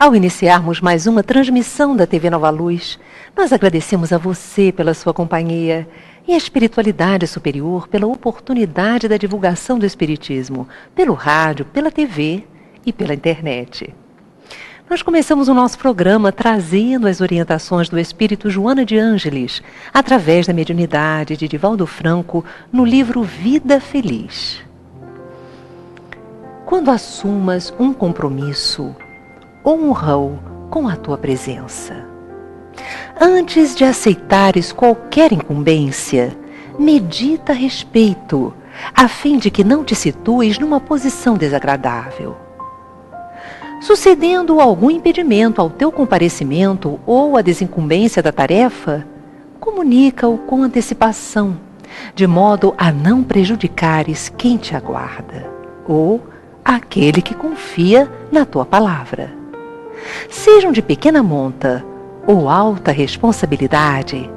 Ao iniciarmos mais uma transmissão da TV Nova Luz, nós agradecemos a você pela sua companhia e a espiritualidade superior pela oportunidade da divulgação do Espiritismo, pelo rádio, pela TV e pela internet. Nós começamos o nosso programa trazendo as orientações do Espírito Joana de Ângeles, através da mediunidade de Divaldo Franco, no livro Vida Feliz. Quando assumas um compromisso, honra-o com a tua presença. Antes de aceitares qualquer incumbência, medita a respeito, a fim de que não te situes numa posição desagradável. Sucedendo algum impedimento ao teu comparecimento ou à desincumbência da tarefa, comunica-o com antecipação, de modo a não prejudicares quem te aguarda, ou aquele que confia na tua palavra. Sejam de pequena monta ou alta responsabilidade,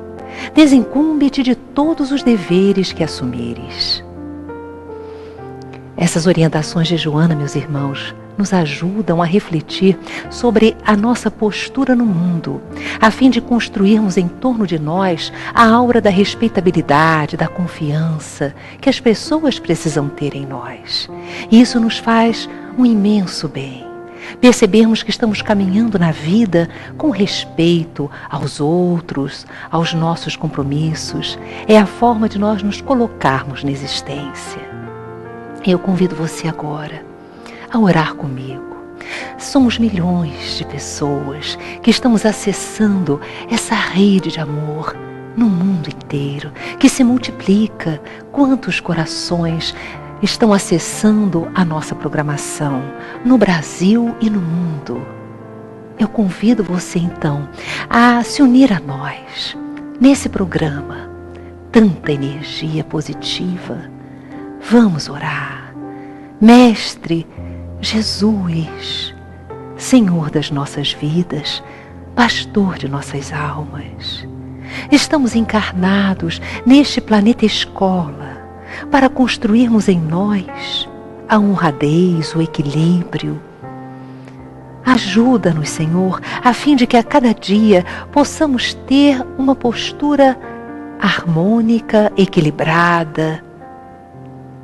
desincumbe-te de todos os deveres que assumires. Essas orientações de Joana, meus irmãos, nos ajudam a refletir sobre a nossa postura no mundo, a fim de construirmos em torno de nós a aura da respeitabilidade, da confiança que as pessoas precisam ter em nós. E isso nos faz um imenso bem. Percebermos que estamos caminhando na vida com respeito aos outros, aos nossos compromissos, é a forma de nós nos colocarmos na existência. Eu convido você agora a orar comigo. Somos milhões de pessoas que estamos acessando essa rede de amor no mundo inteiro, que se multiplica. Quantos corações estão acessando a nossa programação no Brasil e no mundo? Eu convido você então a se unir a nós nesse programa. Tanta energia positiva. Vamos orar. Mestre Jesus, Senhor das nossas vidas, Pastor de nossas almas, estamos encarnados neste planeta escola para construirmos em nós a honradez, o equilíbrio. Ajuda-nos, Senhor, a fim de que a cada dia possamos ter uma postura harmônica, equilibrada,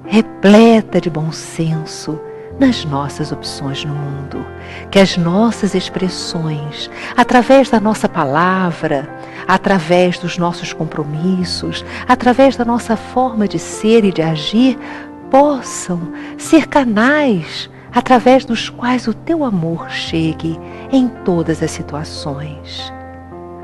repleta de bom senso nas nossas opções no mundo. Que as nossas expressões, através da nossa palavra, através dos nossos compromissos, através da nossa forma de ser e de agir, possam ser canais através dos quais o teu amor chegue em todas as situações.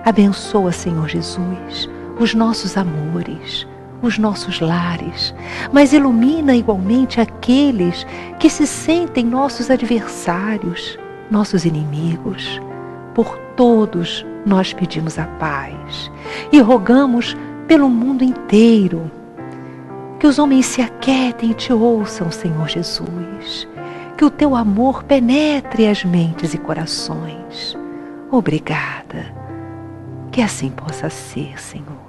Abençoa, Senhor Jesus, os nossos amores, os nossos lares, mas ilumina igualmente aqueles que se sentem nossos adversários, nossos inimigos. Por todos nós pedimos a paz e rogamos pelo mundo inteiro. Que os homens se aquietem e te ouçam, Senhor Jesus. Que o teu amor penetre as mentes e corações. Obrigada. Que assim possa ser, Senhor.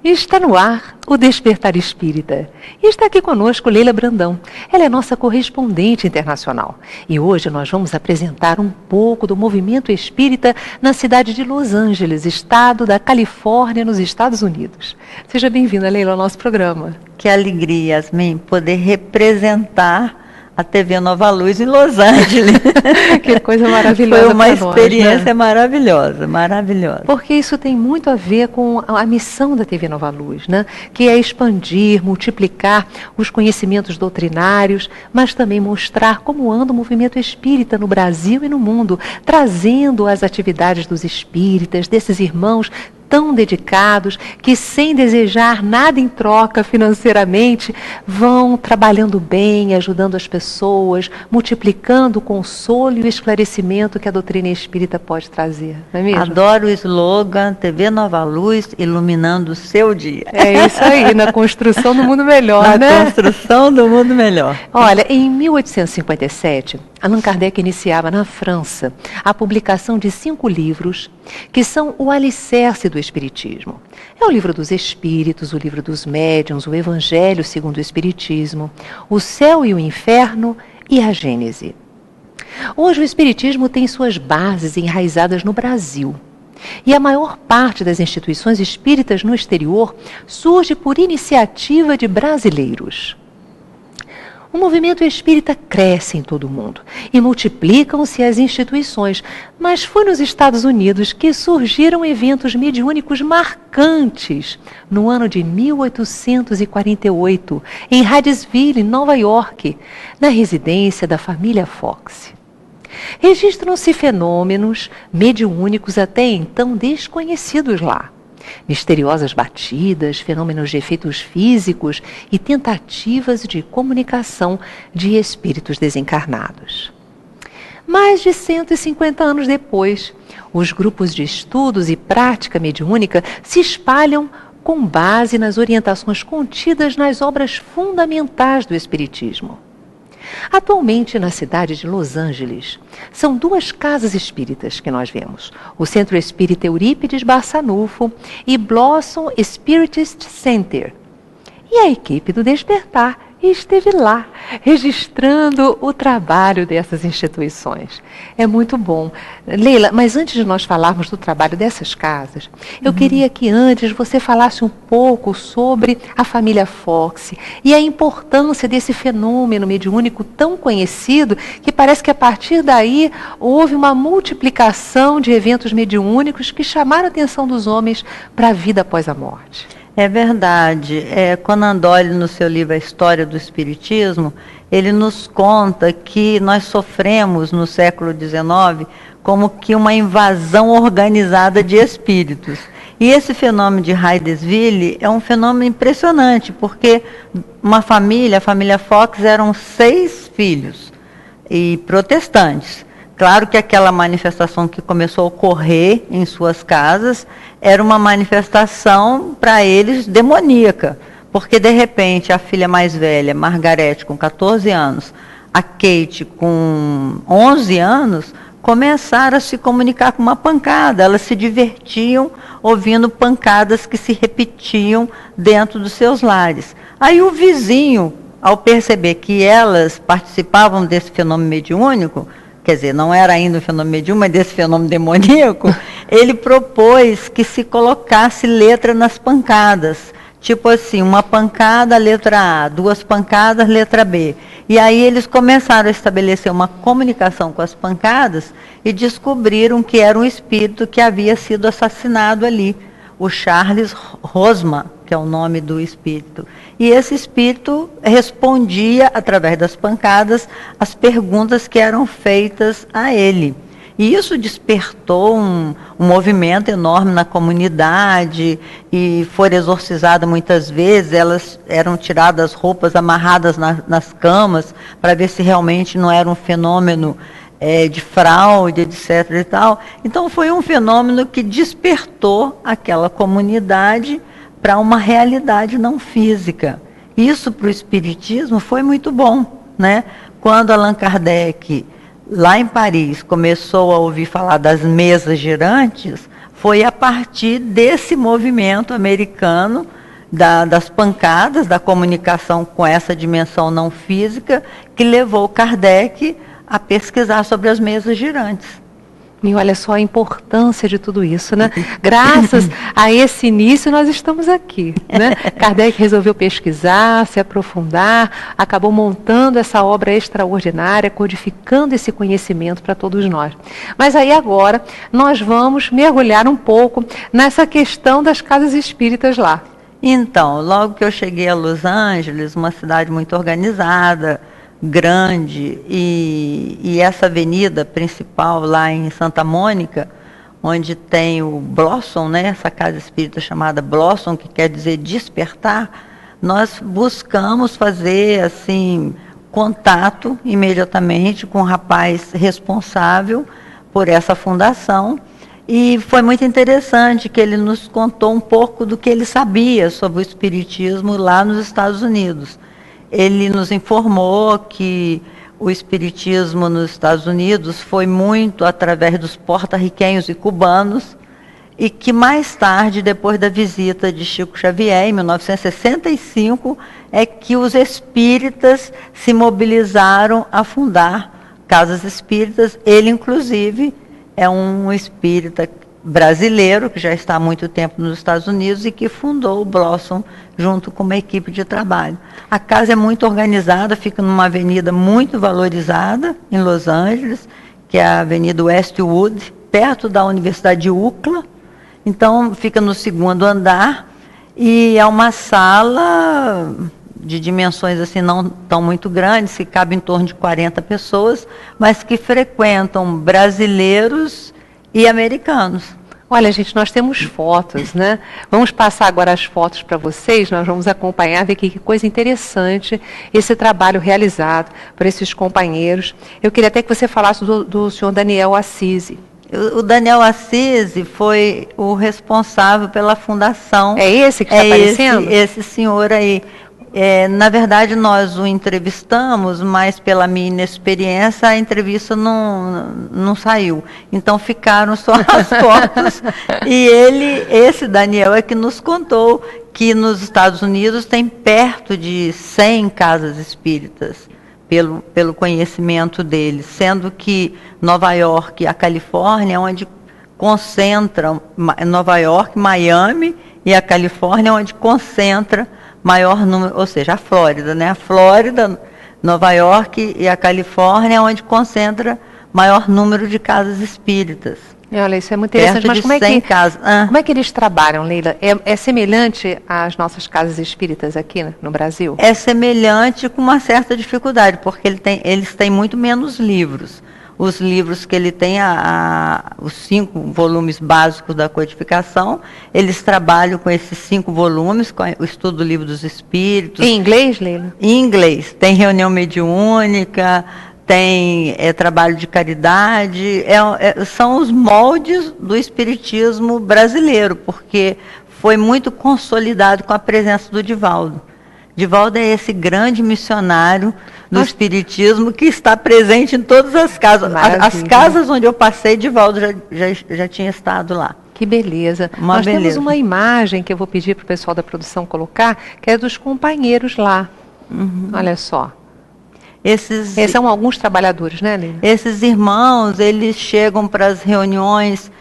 Está no ar o Despertar Espírita. E está aqui conosco Leila Brandão. Ela é nossa correspondente internacional. E hoje nós vamos apresentar um pouco do movimento espírita na cidade de Los Angeles, estado da Califórnia, nos Estados Unidos. Seja bem-vinda, Leila, ao nosso programa. Que alegria, Yasmin, poder representar a TV Nova Luz em Los Angeles. Que coisa maravilhosa. Foi uma experiência, né? Maravilhosa, maravilhosa. Porque isso tem muito a ver com a missão da TV Nova Luz, né? Que é expandir, multiplicar os conhecimentos doutrinários, mas também mostrar como anda o movimento espírita no Brasil e no mundo, trazendo as atividades dos espíritas, desses irmãos tão dedicados que, sem desejar nada em troca financeiramente, vão trabalhando bem, ajudando as pessoas, multiplicando o consolo e o esclarecimento que a doutrina espírita pode trazer, não é mesmo? Adoro o slogan TV Nova Luz, iluminando o seu dia. É isso aí, na construção do mundo melhor, né? Na construção do mundo melhor. Olha, em 1857, Allan Kardec iniciava na França a publicação de 5 livros que são o alicerce do Espiritismo. É o Livro dos Espíritos, o Livro dos Médiuns, o Evangelho segundo o Espiritismo, o Céu e o Inferno e a Gênese. Hoje o Espiritismo tem suas bases enraizadas no Brasil. E a maior parte das instituições espíritas no exterior surge por iniciativa de brasileiros. O movimento espírita cresce em todo o mundo e multiplicam-se as instituições, mas foi nos Estados Unidos que surgiram eventos mediúnicos marcantes no ano de 1848, em Hydesville, Nova York, na residência da família Fox. Registram-se fenômenos mediúnicos até então desconhecidos lá. Misteriosas batidas, fenômenos de efeitos físicos e tentativas de comunicação de espíritos desencarnados. Mais de 150 anos depois, os grupos de estudos e prática mediúnica se espalham com base nas orientações contidas nas obras fundamentais do Espiritismo. Atualmente, na cidade de Los Angeles, são 2 casas espíritas que nós vemos. O Centro Espírita Eurípides Barçanufo e Blossom Spiritist Center. E a equipe do Despertar esteve lá, registrando o trabalho dessas instituições. É muito bom. Leila, mas antes de nós falarmos do trabalho dessas casas, eu queria que antes você falasse um pouco sobre a família Fox e a importância desse fenômeno mediúnico tão conhecido, que parece que a partir daí houve uma multiplicação de eventos mediúnicos que chamaram a atenção dos homens para a vida após a morte. É verdade. Conan Doyle, no seu livro A História do Espiritismo, ele nos conta que nós sofremos no século XIX como que uma invasão organizada de espíritos. E esse fenômeno de Hydesville é um fenômeno impressionante, porque uma família, a família Fox, eram 6 filhos e protestantes. Claro que aquela manifestação que começou a ocorrer em suas casas era uma manifestação para eles demoníaca, porque de repente a filha mais velha, Margarete, com 14 anos, a Kate, com 11 anos, começaram a se comunicar com uma pancada. Elas se divertiam ouvindo pancadas que se repetiam dentro dos seus lares. Aí o vizinho, ao perceber que elas participavam desse fenômeno mediúnico, quer dizer, não era ainda um fenômeno mediúnico, mas desse fenômeno demoníaco, ele propôs que se colocasse letra nas pancadas. Tipo assim, uma pancada, letra A, 2 pancadas, letra B. E aí eles começaram a estabelecer uma comunicação com as pancadas e descobriram que era um espírito que havia sido assassinado ali, o Charles Rosman, que é o nome do espírito. E esse espírito respondia, através das pancadas, as perguntas que eram feitas a ele. E isso despertou um movimento enorme na comunidade, e foram exorcizadas muitas vezes. Elas eram tiradas as roupas, amarradas nas camas, para ver se realmente não era um fenômeno de fraude, etc. e tal. Então foi um fenômeno que despertou aquela comunidade para uma realidade não física. Isso para o Espiritismo foi muito bom, né? Quando Allan Kardec, lá em Paris, começou a ouvir falar das mesas girantes, foi a partir desse movimento americano, das pancadas, da comunicação com essa dimensão não física, que levou Kardec a pesquisar sobre as mesas girantes. E olha só a importância de tudo isso, né? Graças a esse início nós estamos aqui, né? Kardec resolveu pesquisar, se aprofundar, acabou montando essa obra extraordinária, codificando esse conhecimento para todos nós. Mas aí agora nós vamos mergulhar um pouco nessa questão das casas espíritas lá. Então, logo que eu cheguei a Los Angeles, uma cidade muito organizada, grande, e essa avenida principal lá em Santa Mônica, onde tem o Blossom, né, essa casa espírita chamada Blossom, que quer dizer despertar, nós buscamos fazer assim contato imediatamente com o rapaz responsável por essa fundação. E foi muito interessante que ele nos contou um pouco do que ele sabia sobre o espiritismo lá nos Estados Unidos. Ele nos informou que o espiritismo nos Estados Unidos foi muito através dos porto-riquenhos e cubanos, e que mais tarde, depois da visita de Chico Xavier, em 1965, é que os espíritas se mobilizaram a fundar casas espíritas. Ele, inclusive, é um espírita brasileiro, que já está há muito tempo nos Estados Unidos e que fundou o Blossom junto com uma equipe de trabalho. A casa é muito organizada, fica numa avenida muito valorizada em Los Angeles, que é a Avenida Westwood, perto da Universidade de UCLA. Então, fica no 2º andar e é uma sala de dimensões assim não tão muito grandes, que cabe em torno de 40 pessoas, mas que frequentam brasileiros e americanos. Olha, gente, nós temos fotos, né? Vamos passar agora as fotos para vocês, nós vamos acompanhar, ver que coisa interessante esse trabalho realizado por esses companheiros. Eu queria até que você falasse do senhor Daniel Assisi. O Daniel Assisi foi o responsável pela fundação. É esse que está aparecendo? Esse senhor aí. Na verdade, nós o entrevistamos, mas pela minha inexperiência, a entrevista não saiu. Então, ficaram só as fotos. E esse Daniel é que nos contou que nos Estados Unidos tem perto de 100 casas espíritas, pelo conhecimento dele, sendo que Nova York e a Califórnia é onde concentram, Nova York, Miami e a Califórnia é onde concentra maior número, ou seja, a Flórida, né? A Flórida, Nova York e a Califórnia é onde concentra maior número de casas espíritas. Olha, isso é muito interessante, mas como é que eles trabalham, Leila? É semelhante às nossas casas espíritas aqui no Brasil? É semelhante, com uma certa dificuldade, porque eles têm muito menos livros. Os livros que ele tem, os 5 volumes básicos da codificação, eles trabalham com esses 5 volumes, com o estudo do Livro dos Espíritos. Em inglês, Leila? Em inglês. Tem reunião mediúnica, tem trabalho de caridade, são os moldes do espiritismo brasileiro, porque foi muito consolidado com a presença do Divaldo. Divaldo é esse grande missionário do espiritismo que está presente em todas as casas. As casas onde eu passei, Divaldo já tinha estado lá. Que beleza. Nós temos uma imagem que eu vou pedir para o pessoal da produção colocar, que é dos companheiros lá. Uhum. Olha só. Esses são alguns trabalhadores, né, Lina? Esses irmãos, eles chegam para as reuniões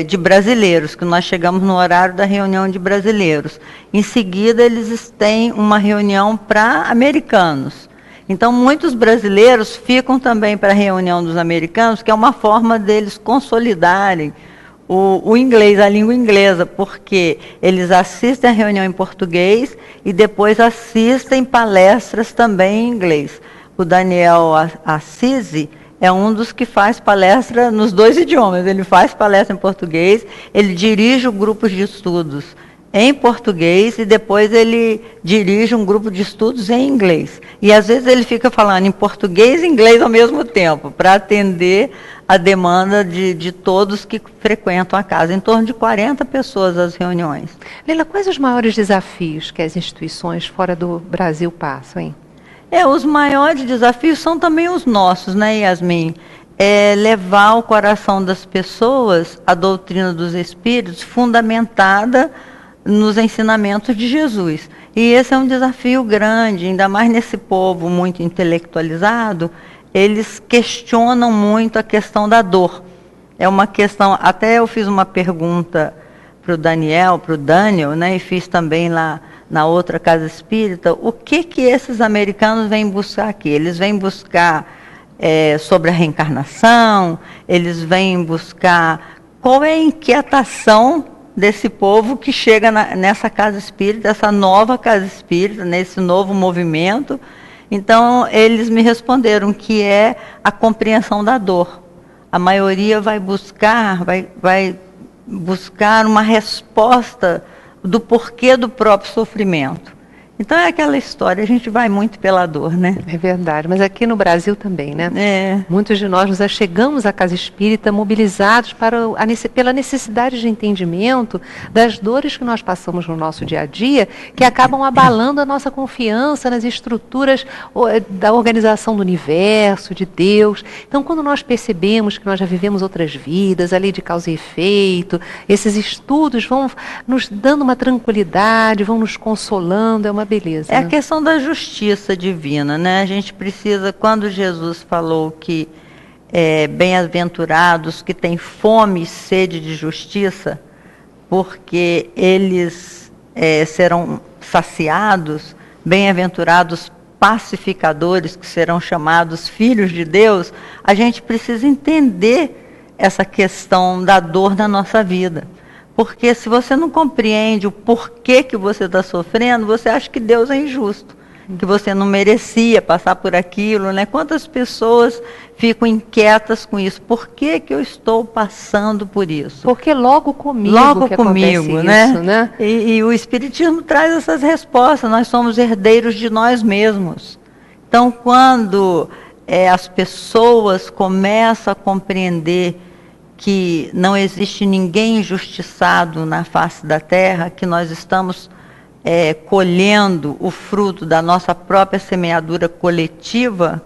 de brasileiros, que nós chegamos no horário da reunião de brasileiros. Em seguida, eles têm uma reunião para americanos. Então, muitos brasileiros ficam também para a reunião dos americanos, que é uma forma deles consolidarem o inglês, a língua inglesa, porque eles assistem a reunião em português e depois assistem palestras também em inglês. O Daniel Assisi é um dos que faz palestra nos 2 idiomas. Ele faz palestra em português, ele dirige grupos de estudos em português e depois ele dirige um grupo de estudos em inglês. E às vezes ele fica falando em português e inglês ao mesmo tempo, para atender a demanda de todos que frequentam a casa. Em torno de 40 pessoas as reuniões. Leila, quais os maiores desafios que as instituições fora do Brasil passam, hein? Os maiores desafios são também os nossos, né, Yasmin? Levar ao coração das pessoas a doutrina dos Espíritos fundamentada nos ensinamentos de Jesus. E esse é um desafio grande, ainda mais nesse povo muito intelectualizado, eles questionam muito a questão da dor. É uma questão, até eu fiz uma pergunta para o Daniel, né, e fiz também lá na outra casa espírita, o que esses americanos vêm buscar aqui? Eles vêm buscar sobre a reencarnação, eles vêm buscar qual é a inquietação desse povo que chega nessa casa espírita, essa nova casa espírita, nesse novo movimento. Então, eles me responderam que é a compreensão da dor. a maioria vai buscar uma resposta do porquê do próprio sofrimento. Então é aquela história, a gente vai muito pela dor, né? É verdade, mas aqui no Brasil também, né? É. Muitos de nós nos achegamos à casa espírita mobilizados pela necessidade de entendimento das dores que nós passamos no nosso dia a dia, que acabam abalando a nossa confiança nas estruturas da organização do universo, de Deus. Então, quando nós percebemos que nós já vivemos outras vidas, a lei de causa e efeito, esses estudos vão nos dando uma tranquilidade, vão nos consolando, é uma beleza. É, né? a questão da justiça divina, né? A gente precisa, quando Jesus falou que bem-aventurados que têm fome e sede de justiça, porque eles serão saciados, bem-aventurados pacificadores, que serão chamados filhos de Deus, a gente precisa entender essa questão da dor na nossa vida. Porque se você não compreende o porquê que você está sofrendo, você acha que Deus é injusto, que você não merecia passar por aquilo, né? Quantas pessoas ficam inquietas com isso? Por que que eu estou passando por isso? Porque logo comigo Logo que comigo, acontece isso, né? E o Espiritismo traz essas respostas, nós somos herdeiros de nós mesmos. Então, quando as pessoas começam a compreender que não existe ninguém injustiçado na face da terra, que nós estamos colhendo o fruto da nossa própria semeadura coletiva,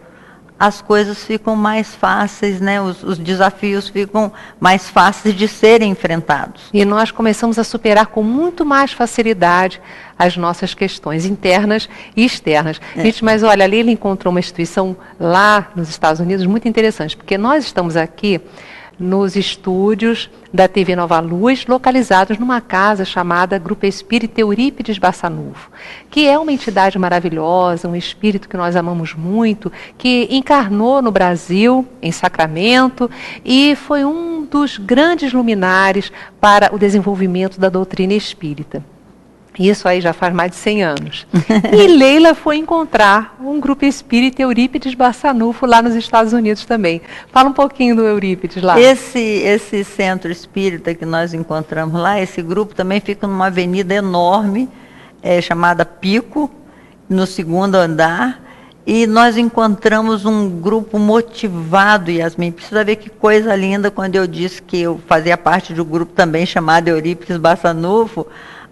as coisas ficam mais fáceis, né? Os desafios ficam mais fáceis de serem enfrentados. E nós começamos a superar com muito mais facilidade as nossas questões internas e externas. Gente, mas olha, a Leila encontrou uma instituição lá nos Estados Unidos muito interessante, porque nós estamos aqui nos estúdios da TV Nova Luz, localizados numa casa chamada Grupo Espírita Eurípides Bassanufo, que é uma entidade maravilhosa, um espírito que nós amamos muito, que encarnou no Brasil, em Sacramento, e foi um dos grandes luminares para o desenvolvimento da doutrina espírita. Isso aí já faz mais de 100 anos. E Leila foi encontrar um grupo espírita Eurípides Bassanufo lá nos Estados Unidos também. Fala um pouquinho do Eurípides lá. Esse centro espírita que nós encontramos lá, esse grupo também fica numa avenida enorme, chamada Pico, no 2º andar. E nós encontramos um grupo motivado, Yasmin. Precisa ver que coisa linda quando eu disse que eu fazia parte de um grupo também chamado Eurípides Bassanufo.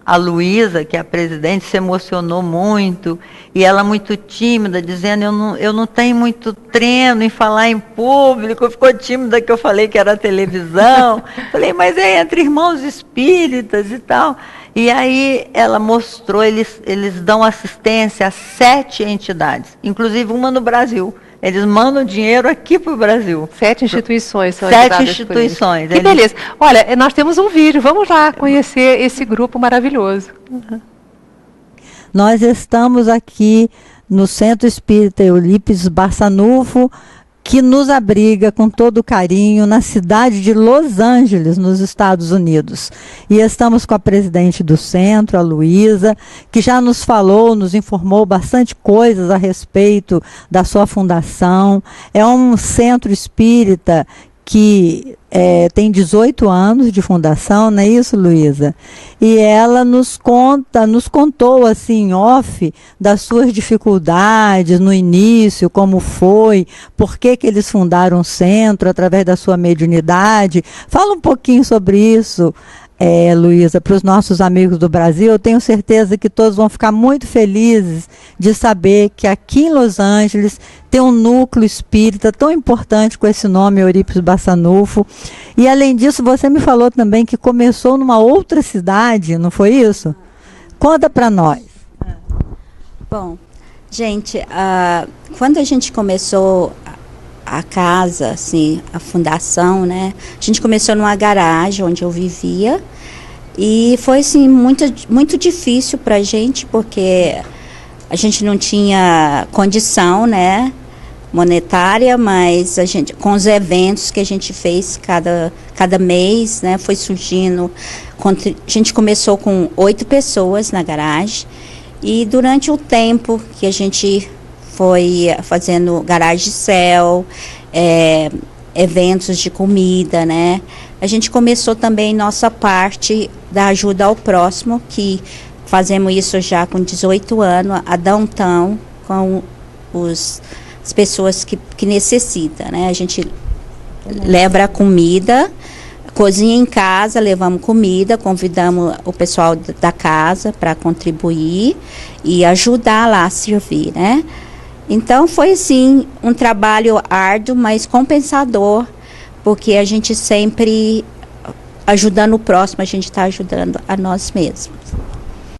A Luísa, que é a presidente, se emocionou muito, e ela muito tímida, dizendo, eu não tenho muito treino em falar em público, ficou tímida que eu falei que era televisão. Falei, mas é entre irmãos espíritas e tal. E aí ela mostrou, eles dão assistência a 7 entidades, inclusive uma no Brasil. Eles mandam dinheiro aqui para o Brasil. 7 instituições são 7 instituições. Que beleza. Olha, nós temos um vídeo, vamos lá conhecer esse grupo maravilhoso. Nós estamos aqui no Centro Espírita Eurípides Bassanufo, que nos abriga com todo carinho na cidade de Los Angeles, nos Estados Unidos. E estamos com a presidente do centro, a Luísa, que já nos falou, nos informou bastante coisas a respeito da sua fundação. É um centro espírita que tem 18 anos de fundação, não é isso, Luísa? E ela nos contou assim, off, das suas dificuldades no início, como foi, por que eles fundaram o centro, através da sua mediunidade. Fala um pouquinho sobre isso, Luísa, para os nossos amigos do Brasil. Eu tenho certeza que todos vão ficar muito felizes de saber que aqui em Los Angeles tem um núcleo espírita tão importante com esse nome, Eurípides Bassanufo. E além disso, você me falou também que começou numa outra cidade, não foi isso? Conta para nós. Bom, gente, quando a gente começou a casa, assim, a fundação, né? A gente começou numa garagem onde eu vivia e foi, assim, muito difícil para a gente, porque a gente não tinha condição, né, monetária, mas a gente, com os eventos que a gente fez cada mês, né, foi surgindo. A gente começou com 8 pessoas na garagem e durante o tempo que a gente foi fazendo garagem de céu, eventos de comida, né? A gente começou também nossa parte da ajuda ao próximo, que fazemos isso já com 18 anos, a Downtown, com as pessoas que necessitam, né? A gente leva a comida, cozinha em casa, levamos comida, convidamos o pessoal da casa para contribuir e ajudar lá a servir, né? Então foi assim um trabalho árduo, mas compensador, porque a gente sempre ajudando o próximo, a gente está ajudando a nós mesmos.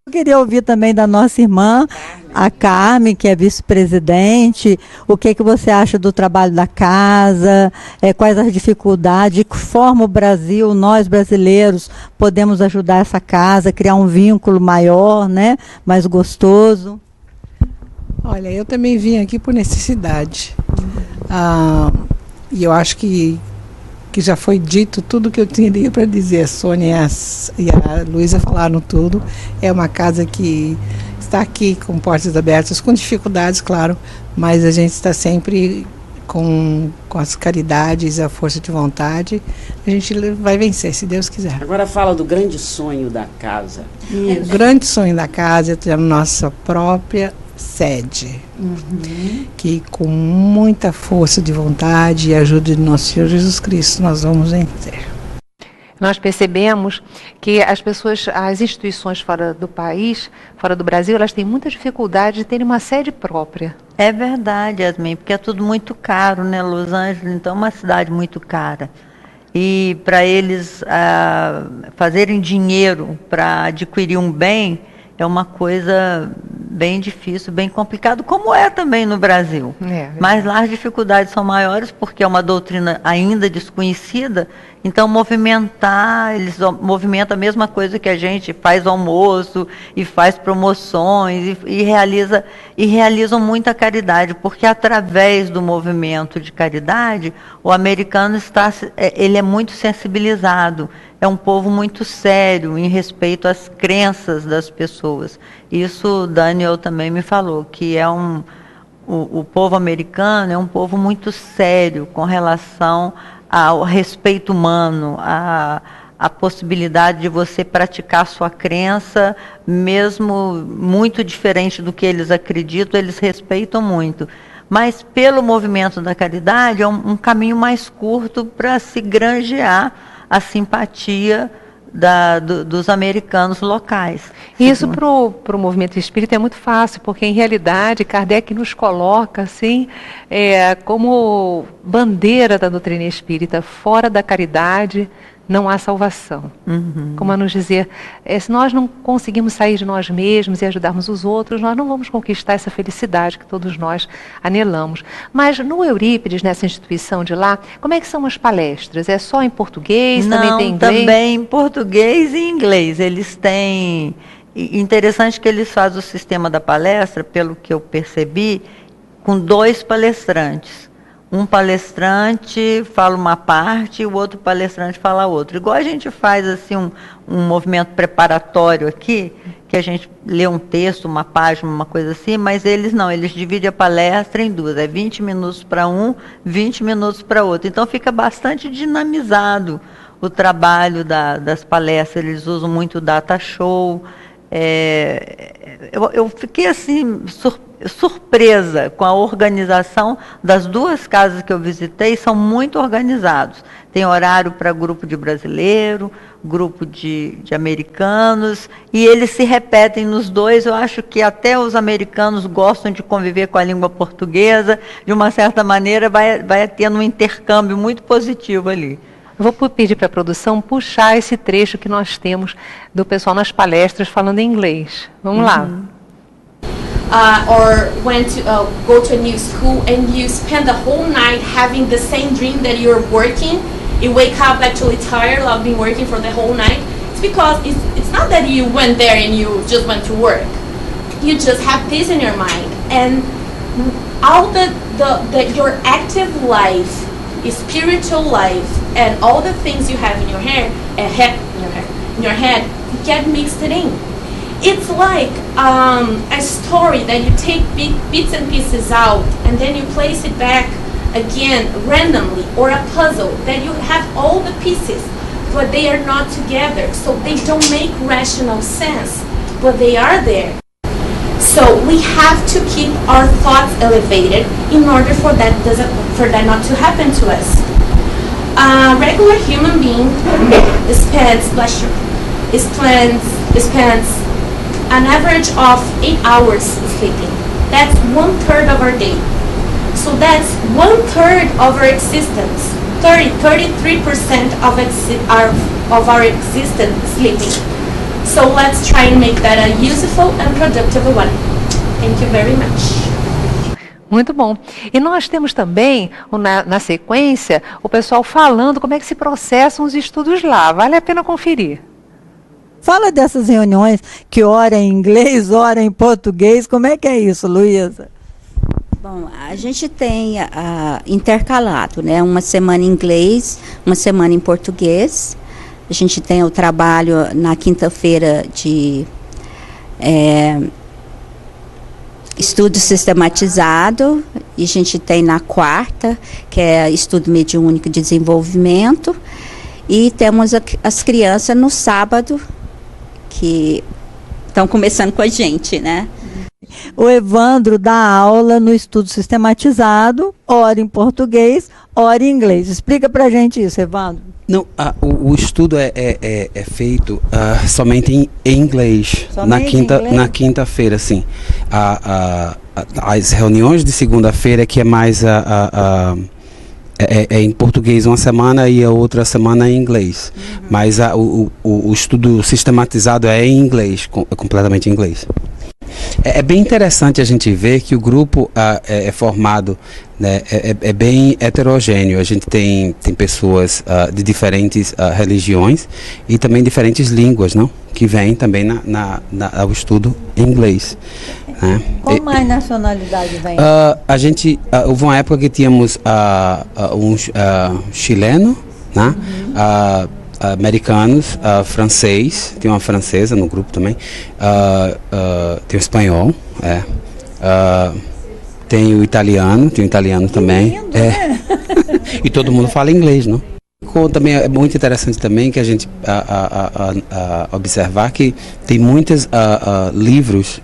Eu queria ouvir também da nossa irmã, a Carmen, que é vice-presidente, o que você acha do trabalho da casa, quais as dificuldades, de que forma o Brasil, nós brasileiros, podemos ajudar essa casa, criar um vínculo maior, né, mais gostoso. Olha, eu também vim aqui por necessidade. E eu acho que já foi dito tudo que eu tinha para dizer. A Sônia e a Luísa falaram tudo. É uma casa que está aqui com portas abertas, com dificuldades, claro, mas a gente está sempre com as caridades, a força de vontade. A gente vai vencer, se Deus quiser. Agora fala do grande sonho da casa. O grande sonho da casa é ter a nossa própria sede, que com muita força de vontade e ajuda de nosso Senhor Jesus Cristo nós vamos vencer. Nós percebemos que as instituições fora do país, fora do Brasil, elas têm muita dificuldade de terem uma sede própria. É verdade, Yasmin, porque é tudo muito caro, né? Los Angeles, então, é uma cidade muito cara. E para eles fazerem dinheiro para adquirir um bem, é uma coisa bem difícil, bem complicado, como é também no Brasil. Mas lá as dificuldades são maiores, porque é uma doutrina ainda desconhecida, então eles movimentam a mesma coisa que a gente faz almoço e faz promoções e realizam muita caridade, porque através do movimento de caridade, o americano ele é muito sensibilizado. É um povo muito sério em respeito às crenças das pessoas. Isso Daniel também me falou, que o povo americano é um povo muito sério com relação ao respeito humano, a possibilidade de você praticar sua crença, mesmo muito diferente do que eles acreditam, eles respeitam muito. Mas pelo movimento da caridade é um caminho mais curto para se granjear a simpatia dos americanos locais. Isso para o movimento espírita é muito fácil, porque em realidade Kardec nos coloca assim, como bandeira da doutrina espírita: fora da caridade não há salvação. Como a nos dizer, se nós não conseguimos sair de nós mesmos e ajudarmos os outros, nós não vamos conquistar essa felicidade que todos nós anelamos. Mas no Eurípides, nessa instituição de lá, como é que são as palestras? É só em português? Não, também tem inglês? Também em português e inglês. Eles têm... Interessante que eles fazem o sistema da palestra, pelo que eu percebi, com 2 palestrantes. Um palestrante fala uma parte e o outro palestrante fala outra. Igual a gente faz assim um movimento preparatório aqui, que a gente lê um texto, uma página, uma coisa assim, mas eles não, eles dividem a palestra em 2, 20 minutos para um, 20 minutos para outro. Então fica bastante dinamizado o trabalho das palestras, eles usam muito data show. Eu fiquei assim surpresa com a organização das 2 casas que eu visitei, são muito organizados. Tem horário para grupo de brasileiro, grupo de americanos, e eles se repetem nos 2. Eu acho que até os americanos gostam de conviver com a língua portuguesa, de uma certa maneira vai tendo um intercâmbio muito positivo ali. Vou pedir para a produção puxar esse trecho que nós temos do pessoal nas palestras falando em inglês. Vamos lá. Or went to go to a new school and you spend the whole night having the same dream that you're working. You wake up actually tired of being working for the whole night. It's because it's not that you went there and you just went to work. You just have peace in your mind, and all your active life, spiritual life, and all the things you have in your head get mixed in. It's like a story that you take bits and pieces out, and then you place it back again, randomly, or a puzzle, that you have all the pieces, but they are not together, so they don't make rational sense, but they are there. So we have to keep our thoughts elevated in order for that not to happen to us. A regular human being spends an average of 8 hours sleeping. That's 1/3 of our day. So that's 1/3 of our existence. 33% of our existence sleeping. So let's try and make that a useful and productive one. Thank you very much. Muito bom. E nós temos também, na sequência, o pessoal falando como é que se processam os estudos lá. Vale a pena conferir. Fala dessas reuniões que ora em inglês, ora em português. Como é que é isso, Luísa? Bom, a gente tem intercalado, né? Uma semana em inglês, uma semana em português. A gente tem o trabalho na quinta-feira de estudo sistematizado, e a gente tem na quarta, que é estudo mediúnico de desenvolvimento, e temos as crianças no sábado, que estão começando com a gente, né? O Evandro dá aula no estudo sistematizado, ora em português, ora em inglês. Explica pra gente isso, Evandro. Não, o estudo é feito somente em inglês. Na quinta-feira, sim. As reuniões de segunda-feira que é mais em português uma semana e a outra semana em inglês. Uhum. Mas o estudo sistematizado é em inglês, completamente em inglês. É bem interessante a gente ver que o grupo é formado, né, é bem heterogêneo. A gente tem pessoas de diferentes religiões e também diferentes línguas, não? Que vêm também ao estudo em inglês. Né? Qual mais nacionalidade vem? Houve uma época que tínhamos uns chileno, né? Americanos, francês, tem uma francesa no grupo também, tem o espanhol, tem o italiano também. Lindo, né? E todo mundo fala inglês, não? Também é muito interessante também que a gente observar que tem muitos livros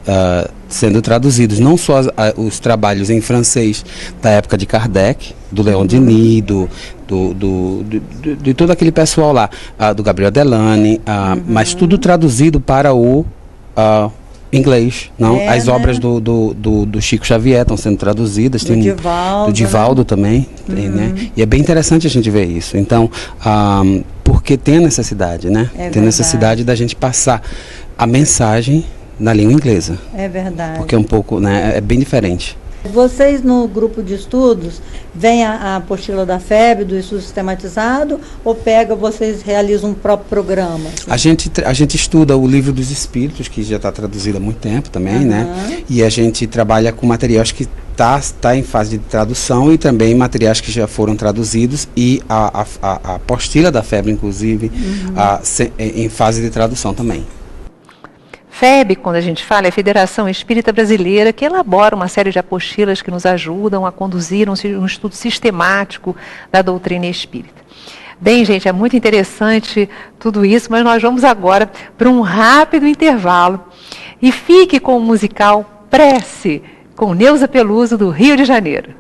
sendo traduzidos, não só os trabalhos em francês da época de Kardec, do Leon Denis, de todo aquele pessoal lá, do Gabriel Delany, mas tudo traduzido para o inglês, não? As obras do Chico Xavier estão sendo traduzidas, do Divaldo, né? Também, né? E é bem interessante a gente ver isso. Então, porque tem a necessidade, né? Tem a necessidade da gente passar a mensagem na língua inglesa. É verdade. Porque é um pouco, né? É bem diferente. Vocês no grupo de estudos, vem a apostila da FEB, do estudo sistematizado, ou vocês realizam um próprio programa? Assim? A gente estuda o Livro dos Espíritos, que já está traduzido há muito tempo também, né? E a gente trabalha com materiais que está em fase de tradução e também materiais que já foram traduzidos e a apostila da FEB, inclusive, em fase de tradução também. FEB, quando a gente fala, é a Federação Espírita Brasileira, que elabora uma série de apostilas que nos ajudam a conduzir um estudo sistemático da doutrina espírita. Bem, gente, é muito interessante tudo isso, mas nós vamos agora para um rápido intervalo. E fique com o musical Prece, com Neuza Peluso, do Rio de Janeiro.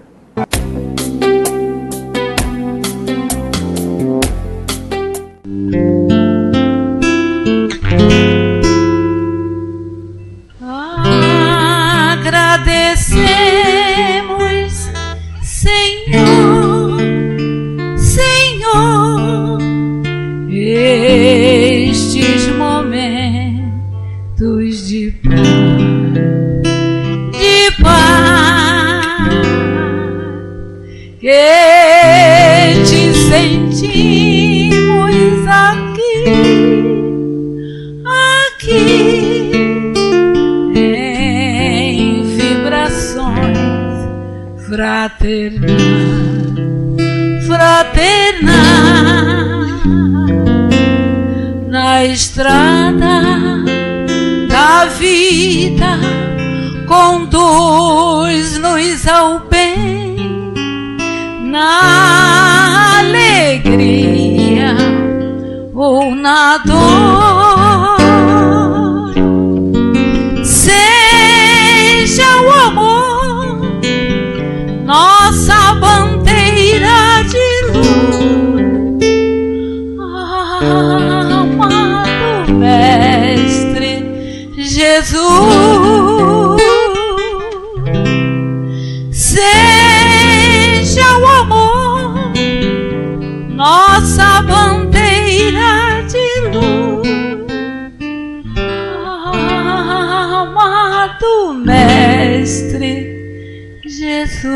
Agradecemos, Senhor, Senhor, estes momentos de paz, que te sentimos aqui. Fraternal, na estrada da vida, conduz-nos ao bem, na alegria ou na dor, seja o amor nossa bandeira de luz. Amado Mestre Jesus, seja o amor nossa bandeira de luz. Amado Mestre Jesus,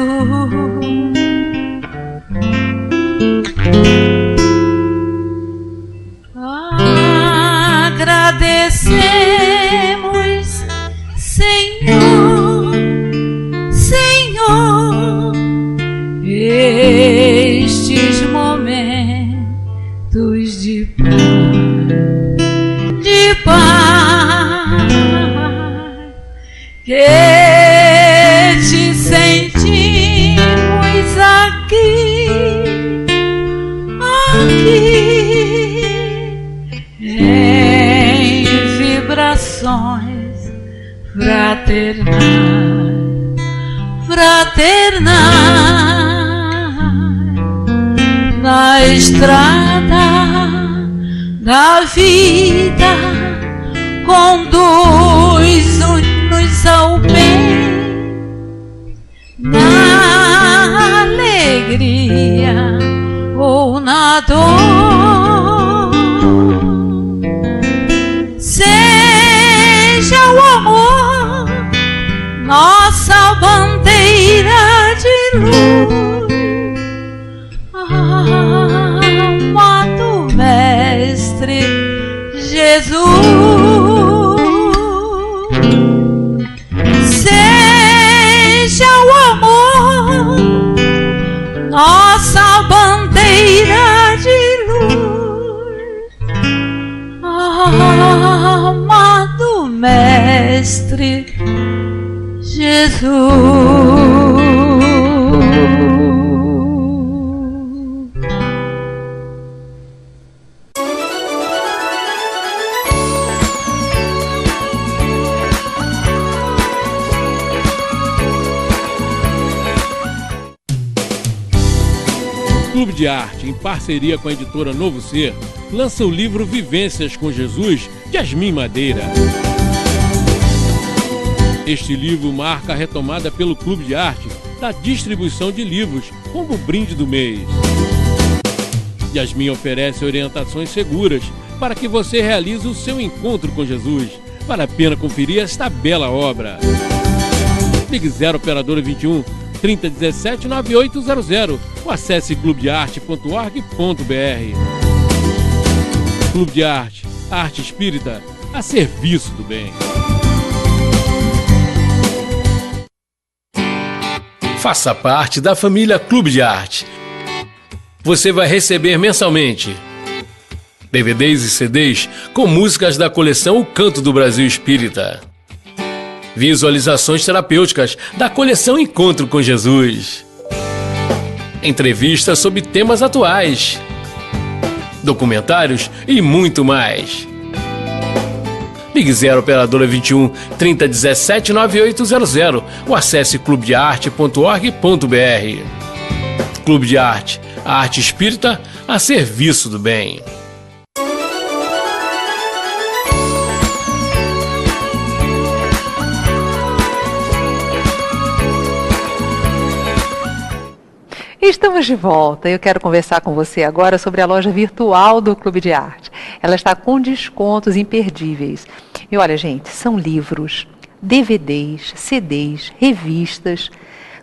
agradecemos, Senhor, Senhor, estes momentos de paz, que te sentimos aqui em vibrações fraternais, na estrada da vida, conduz-nos ao bem, na alegria ou na dor, seja o amor nossa bandeira de luz. Amado Mestre Jesus, seja o amor nossa bandeira de luz. Amado Mestre Jesus. Clube de Arte, em parceria com a editora Novo Ser, lança o livro Vivências com Jesus, de Yasmin Madeira. Este livro marca a retomada pelo Clube de Arte da distribuição de livros como brinde do mês. Yasmin oferece orientações seguras para que você realize o seu encontro com Jesus. Vale a pena conferir esta bela obra. Ligue 0 Operadora 21 3017 9800 ou acesse clubedearte.org.br. Clube de Arte, a arte espírita a serviço do bem. Faça parte da família Clube de Arte. Você vai receber mensalmente DVDs e CDs com músicas da coleção O Canto do Brasil Espírita, visualizações terapêuticas da coleção Encontro com Jesus, entrevistas sobre temas atuais, documentários e muito mais. Ligue 0 Operadora 21 3017 9800 ou acesse clubedearte.org.br. Clube de Arte, a arte espírita a serviço do bem. Estamos de volta e eu quero conversar com você agora sobre a loja virtual do Clube de Arte. Ela está com descontos imperdíveis. E olha, gente, são livros, DVDs, CDs, revistas,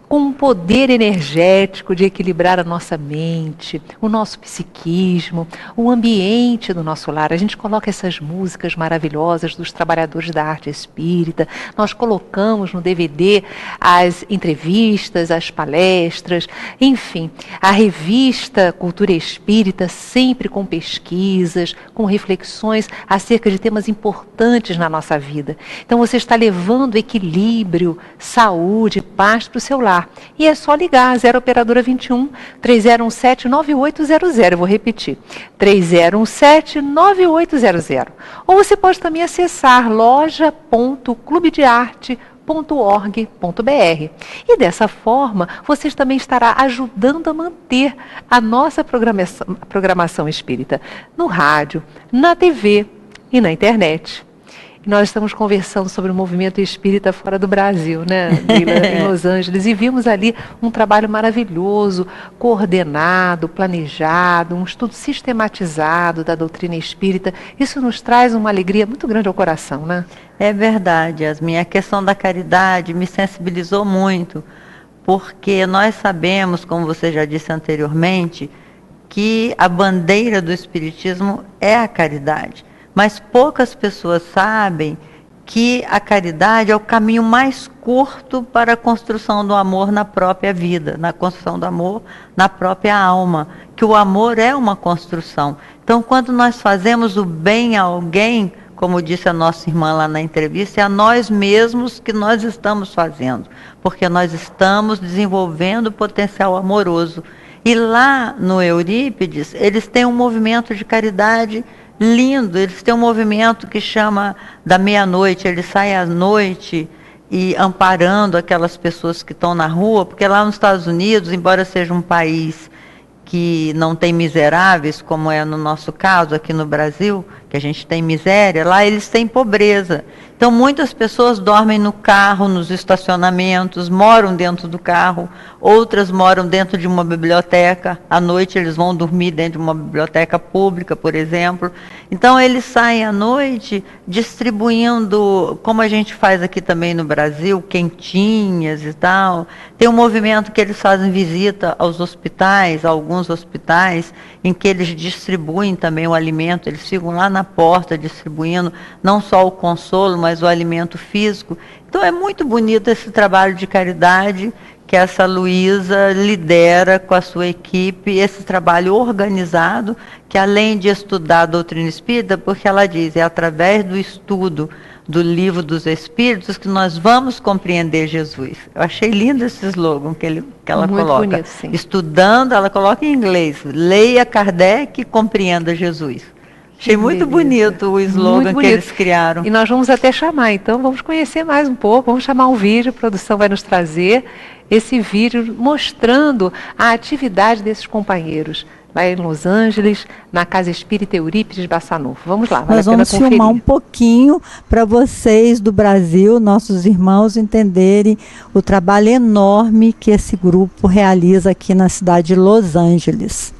com um poder energético de equilibrar a nossa mente, o nosso psiquismo, o ambiente do nosso lar. A gente coloca essas músicas maravilhosas dos trabalhadores da arte espírita, nós colocamos no DVD as entrevistas, as palestras, enfim, a revista Cultura Espírita, sempre com pesquisas, com reflexões acerca de temas importantes na nossa vida. Então você está levando equilíbrio, saúde, paz para o seu lar. celular. E é só ligar, 0 operadora 21 3017-9800. Eu vou repetir, 3017-9800. Ou você pode também acessar loja.clubedearte.org.br. E dessa forma, você também estará ajudando a manter a nossa programação espírita no rádio, na TV e na internet. E nós estamos conversando sobre o movimento espírita fora do Brasil, né, Leila, em Los Angeles, e vimos ali um trabalho maravilhoso, coordenado, planejado, um estudo sistematizado da doutrina espírita. Isso nos traz uma alegria muito grande ao coração, né? É verdade, Yasmin. A questão da caridade me sensibilizou muito, porque nós sabemos, como você já disse anteriormente, que a bandeira do Espiritismo é a caridade. Mas poucas pessoas sabem que a caridade é o caminho mais curto para a construção do amor na própria vida, na construção do amor na própria alma, que o amor é uma construção. Então, quando nós fazemos o bem a alguém, como disse a nossa irmã lá na entrevista, é a nós mesmos que nós estamos fazendo, porque nós estamos desenvolvendo o potencial amoroso. E lá no Eurípides, eles têm um movimento de caridade lindo, eles têm um movimento que chama da meia-noite, eles saem à noite e amparando aquelas pessoas que estão na rua, porque lá nos Estados Unidos, embora seja um país que não tem miseráveis, como é no nosso caso aqui no Brasil, que a gente tem miséria, lá eles têm pobreza. Então muitas pessoas dormem no carro, nos estacionamentos, moram dentro do carro, outras moram dentro de uma biblioteca, à noite eles vão dormir dentro de uma biblioteca pública, por exemplo. Então eles saem à noite distribuindo, como a gente faz aqui também no Brasil, quentinhas e tal. Tem um movimento que eles fazem visita aos hospitais, a alguns hospitais, em que eles distribuem também o alimento, eles ficam lá na porta distribuindo não só o consolo, mas o alimento físico. Então é muito bonito esse trabalho de caridade que essa Luísa lidera com a sua equipe, esse trabalho organizado, que além de estudar a doutrina espírita, porque ela diz, é através do estudo do Livro dos Espíritos que nós vamos compreender Jesus. Eu achei lindo esse slogan que ela muito coloca. Bonito, sim. Estudando, ela coloca em inglês, leia Kardec e compreenda Jesus. Achei muito bonito o slogan que eles criaram. E nós vamos até chamar, então, vamos conhecer mais um pouco, vamos chamar um vídeo, a produção vai nos trazer esse vídeo mostrando a atividade desses companheiros lá em Los Angeles, na Casa Espírita Eurípides Bassanufo. Vamos lá, nós vamos filmar um pouquinho para vocês do Brasil, nossos irmãos, entenderem o trabalho enorme que esse grupo realiza aqui na cidade de Los Angeles.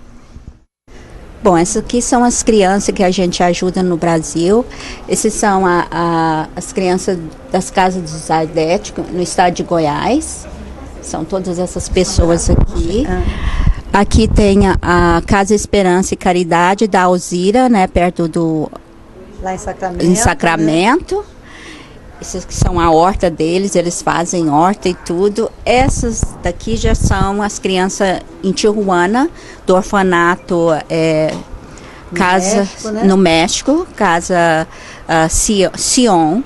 Bom, essas aqui são as crianças que a gente ajuda no Brasil. Esses são as crianças das casas de Zardete, no estado de Goiás. São todas essas pessoas aqui. Aqui tem a Casa Esperança e Caridade da Alzira, né, perto do... Lá em Sacramento. Em Sacramento. Né? Essas que são a horta deles, eles fazem horta e tudo. Essas daqui já são as crianças em Tijuana, do orfanato Casa México, né? No México, Casa Sion,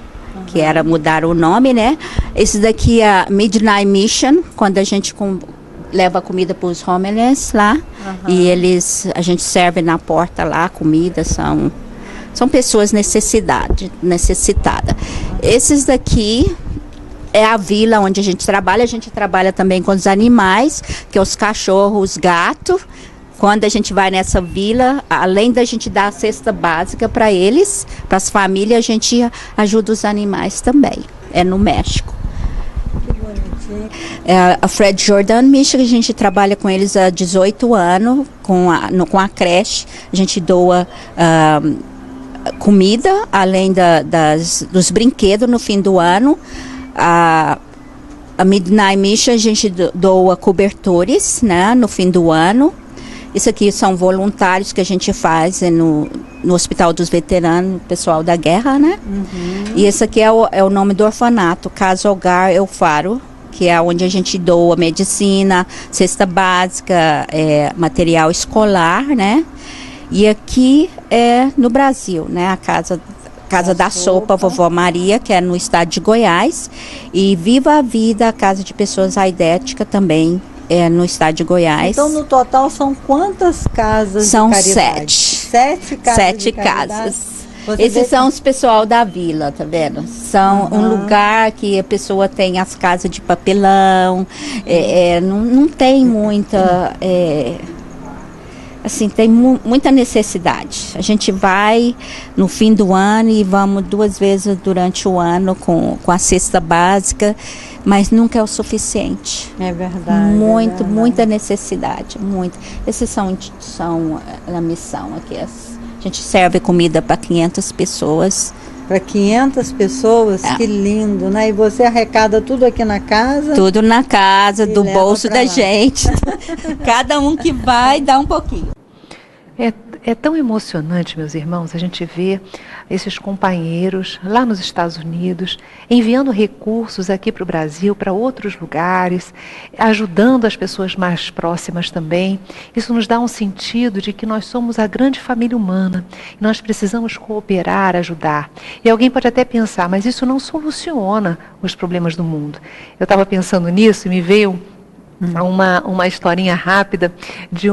que era mudar o nome, né? Esse daqui é a Midnight Mission, quando a gente leva comida para os homeless lá, e a gente serve na porta lá, comida, são pessoas necessitadas. Esses daqui é a vila onde a gente trabalha também com os animais, que é os cachorros, os gatos. Quando a gente vai nessa vila, além da gente dar a cesta básica para eles, para as famílias, a gente ajuda os animais também. É no México. Que bonitinho. A Fred Jordan Mission, a gente trabalha com eles há 18 anos, com a creche. A gente doa comida, além dos brinquedos no fim do ano. A Midnight Mission, a gente doa cobertores, né, no fim do ano. Isso aqui são voluntários que a gente faz no Hospital dos Veteranos, pessoal da guerra, né? E esse aqui é o nome do orfanato, Casa Hogar El Faro, que é onde a gente doa medicina, cesta básica, material escolar, né? E aqui é no Brasil, né? A Casa Casa da Sopa, Vovó Maria, que é no estado de Goiás, e Viva a Vida, a Casa de Pessoas Aidética, também é no estado de Goiás. Então, no total, são quantas casas São de caridade? 7. 7 casas 7 de caridade? casas. Esses são os pessoal da vila, tá vendo? São um lugar que a pessoa tem as casas de papelão, não tem muita... assim, tem muita necessidade. A gente vai no fim do ano e vamos 2 vezes durante o ano com a cesta básica, mas nunca é o suficiente. É verdade. Muita necessidade, muita. Esses são a missão aqui. A gente serve comida para 500 pessoas. Para 500 pessoas? Que lindo, né? E você arrecada tudo aqui na casa? Tudo na casa, do bolso da gente. Cada um que vai dá um pouquinho. É tão emocionante, meus irmãos, a gente vê esses companheiros lá nos Estados Unidos enviando recursos aqui para o Brasil, para outros lugares, ajudando as pessoas mais próximas também. Isso nos dá um sentido de que nós somos a grande família humana e nós precisamos cooperar, ajudar. E alguém pode até pensar, mas isso não soluciona os problemas do mundo. Eu estava pensando nisso e me veio uma historinha rápida de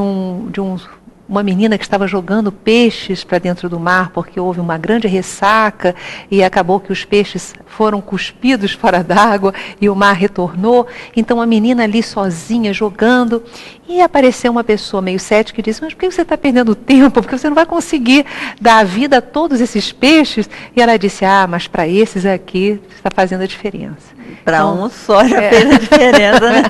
uma menina que estava jogando peixes para dentro do mar porque houve uma grande ressaca e acabou que os peixes foram cuspidos fora d'água e o mar retornou. Então a menina ali sozinha jogando, e apareceu uma pessoa meio cética e disse: mas por que você está perdendo tempo? Porque você não vai conseguir dar a vida a todos esses peixes. E ela disse: mas para esses aqui está fazendo a diferença. Para um só já fez a diferença, né?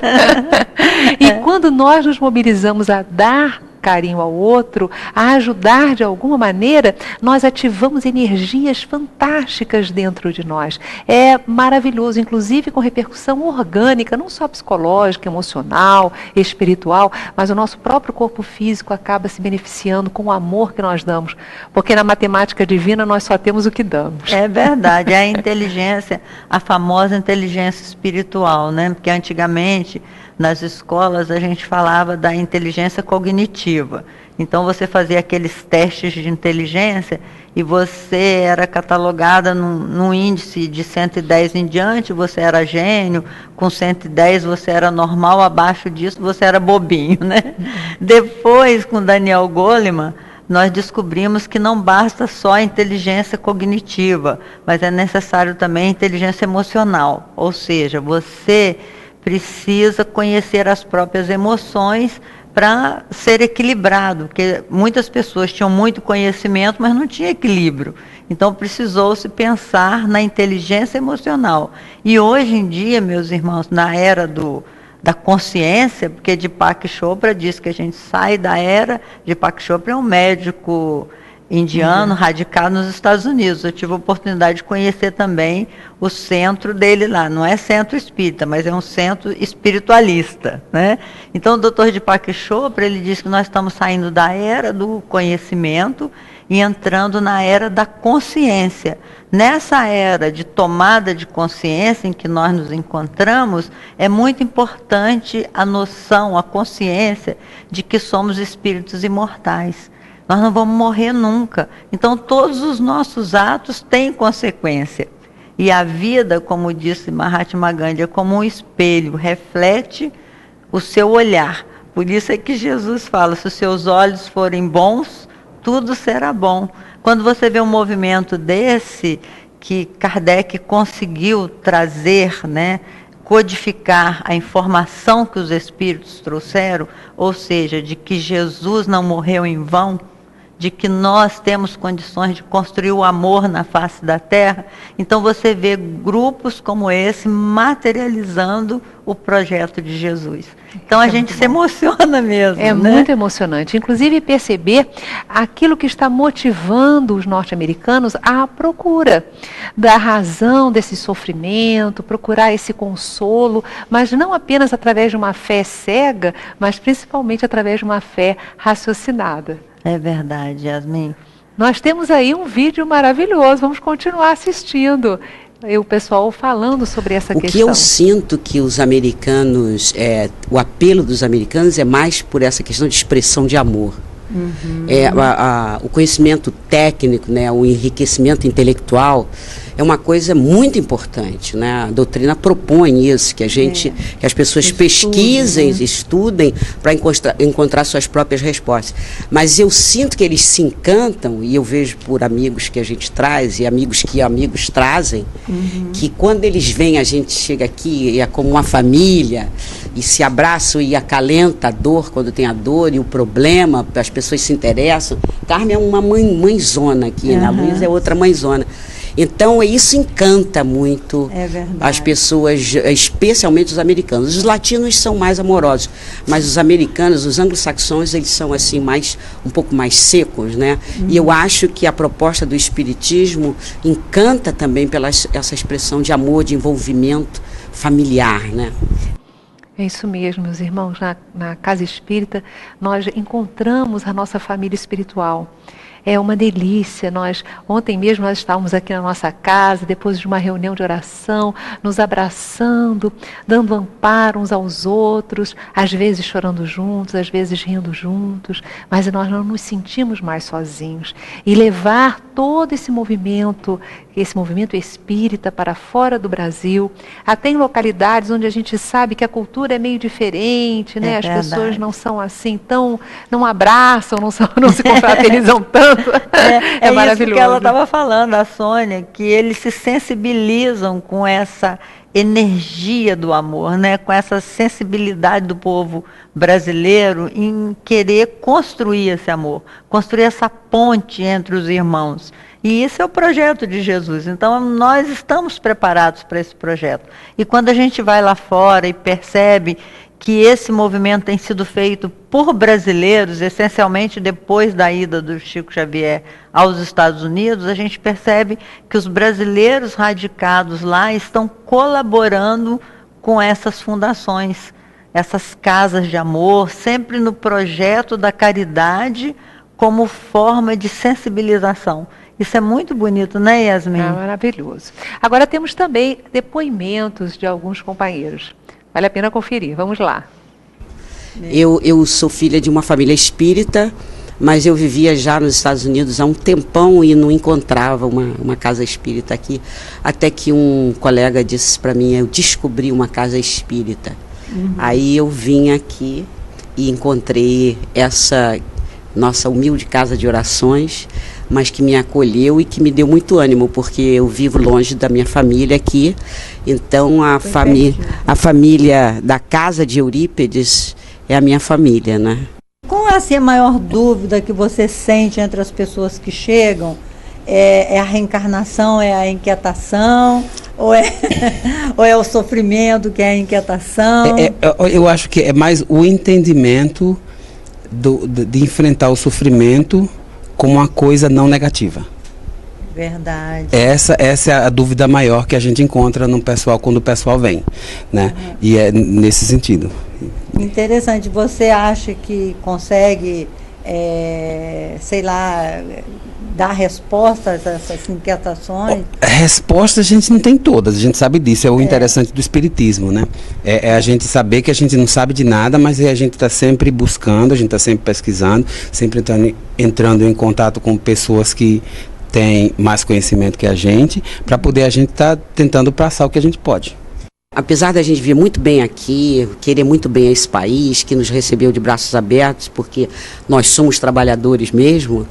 E quando nós nos mobilizamos a dar carinho ao outro, a ajudar de alguma maneira, nós ativamos energias fantásticas dentro de nós. É maravilhoso, inclusive com repercussão orgânica, não só psicológica, emocional, espiritual, mas o nosso próprio corpo físico acaba se beneficiando com o amor que nós damos, porque na matemática divina nós só temos o que damos. É verdade, é a inteligência, a famosa inteligência espiritual, né? Porque antigamente nas escolas a gente falava da inteligência cognitiva. Então você fazia aqueles testes de inteligência e você era catalogada num índice de 110 em diante, você era gênio, com 110 você era normal, abaixo disso você era bobinho, né? Depois, com Daniel Goleman, nós descobrimos que não basta só a inteligência cognitiva, mas é necessário também a inteligência emocional, ou seja, você precisa conhecer as próprias emoções para ser equilibrado, porque muitas pessoas tinham muito conhecimento, mas não tinha equilíbrio. Então precisou-se pensar na inteligência emocional. E hoje em dia, meus irmãos, na era da consciência, porque Deepak Chopra diz que a gente sai da era. Deepak Chopra é um médico indiano, radicado nos Estados Unidos. Eu tive a oportunidade de conhecer também o centro dele lá. Não é centro espírita, mas é um centro espiritualista, né? Então, o Dr. Deepak Chopra, ele diz que nós estamos saindo da era do conhecimento e entrando na era da consciência. Nessa era de tomada de consciência em que nós nos encontramos, é muito importante a noção, a consciência de que somos espíritos imortais. Nós não vamos morrer nunca. Então, todos os nossos atos têm consequência. E a vida, como disse Mahatma Gandhi, é como um espelho, reflete o seu olhar. Por isso é que Jesus fala, se os seus olhos forem bons, tudo será bom. Quando você vê um movimento desse, que Kardec conseguiu trazer, né, codificar a informação que os espíritos trouxeram, ou seja, de que Jesus não morreu em vão, de que nós temos condições de construir o amor na face da terra. Então você vê grupos como esse materializando o projeto de Jesus. Então a gente se emociona mesmo. É, né? Muito emocionante. Inclusive perceber aquilo que está motivando os norte-americanos à procura da razão desse sofrimento, procurar esse consolo, mas não apenas através de uma fé cega, mas principalmente através de uma fé raciocinada. É verdade, Yasmin. Nós temos aí um vídeo maravilhoso, vamos continuar assistindo. E o pessoal falando sobre essa questão. O que eu sinto que os americanos, o apelo dos americanos é mais por essa questão de expressão de amor. O conhecimento técnico, né, o enriquecimento intelectual é uma coisa muito importante, né? A doutrina propõe isso, que que as pessoas pesquisem, estudem para encontrar suas próprias respostas. Mas eu sinto que eles se encantam, e eu vejo por amigos que a gente traz e amigos que amigos trazem, que quando eles vêm, a gente chega aqui e é como uma família, e se abraçam e acalenta a dor quando tem a dor e o problema, as pessoas se interessam. Carmen é uma mãezona aqui, né? A Luísa é outra mãezona. Então, isso encanta muito as pessoas, especialmente os americanos. Os latinos são mais amorosos, mas os americanos, os anglo-saxões, eles são assim um pouco mais secos, né? E eu acho que a proposta do espiritismo encanta também pela essa expressão de amor, de envolvimento familiar, né? É isso mesmo, meus irmãos. Na Casa Espírita, nós encontramos a nossa família espiritual. É uma delícia. Ontem mesmo nós estávamos aqui na nossa casa, depois de uma reunião de oração, nos abraçando, dando amparo uns aos outros, às vezes chorando juntos, às vezes rindo juntos, mas nós não nos sentimos mais sozinhos. E levar todo esse movimento espírita para fora do Brasil, até em localidades onde a gente sabe que a cultura é meio diferente, né? As pessoas não são assim não abraçam, não se confraternizam tanto. É maravilhoso. Isso que ela estava falando, a Sônia, que eles se sensibilizam com essa energia do amor, né? Com essa sensibilidade do povo brasileiro em querer construir esse amor, construir essa ponte entre os irmãos. E isso é o projeto de Jesus. Então, nós estamos preparados para esse projeto. E quando a gente vai lá fora e percebe que esse movimento tem sido feito por brasileiros, essencialmente depois da ida do Chico Xavier aos Estados Unidos, a gente percebe que os brasileiros radicados lá estão colaborando com essas fundações, essas casas de amor, sempre no projeto da caridade como forma de sensibilização. Isso é muito bonito, né, Yasmin? É maravilhoso. Agora temos também depoimentos de alguns companheiros. Vale a pena conferir. Vamos lá. Eu sou filha de uma família espírita, mas eu vivia já nos Estados Unidos há um tempão e não encontrava uma casa espírita aqui, até que um colega disse para mim, eu descobri uma casa espírita. Aí eu vim aqui e encontrei essa nossa humilde casa de orações, mas que me acolheu e que me deu muito ânimo, porque eu vivo longe da minha família aqui. Então a família da casa de Eurípides é a minha família, né? Qual é assim, a maior dúvida que você sente entre as pessoas que chegam? É a reencarnação, é a inquietação, ou é o sofrimento que é a inquietação? Eu acho que é mais o entendimento de enfrentar o sofrimento como uma coisa não negativa. Verdade. Essa é a dúvida maior que a gente encontra no pessoal quando o pessoal vem, né? E é nesse sentido. Interessante. Você acha que consegue, sei lá, dar respostas a essas inquietações? Respostas a gente não tem todas, a gente sabe disso, é o interessante do espiritismo, né? É a gente saber que a gente não sabe de nada, mas a gente está sempre buscando, a gente está sempre pesquisando, sempre entrando em contato com pessoas que têm mais conhecimento que a gente, para poder a gente estar tentando passar o que a gente pode. Apesar da gente vir muito bem aqui, querer muito bem esse país, que nos recebeu de braços abertos, porque nós somos trabalhadores mesmo,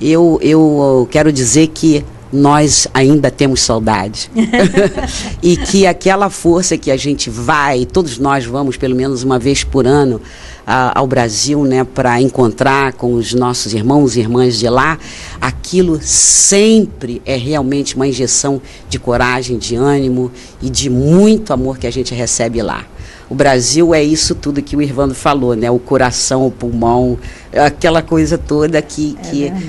eu quero dizer que nós ainda temos saudade. E que aquela força que a gente vai, todos nós vamos pelo menos uma vez por ano ao Brasil, né, para encontrar com os nossos irmãos e irmãs de lá, aquilo sempre é realmente uma injeção de coragem, de ânimo e de muito amor que a gente recebe lá. O Brasil é isso tudo que o Irvando falou, né? O coração, o pulmão, aquela coisa toda que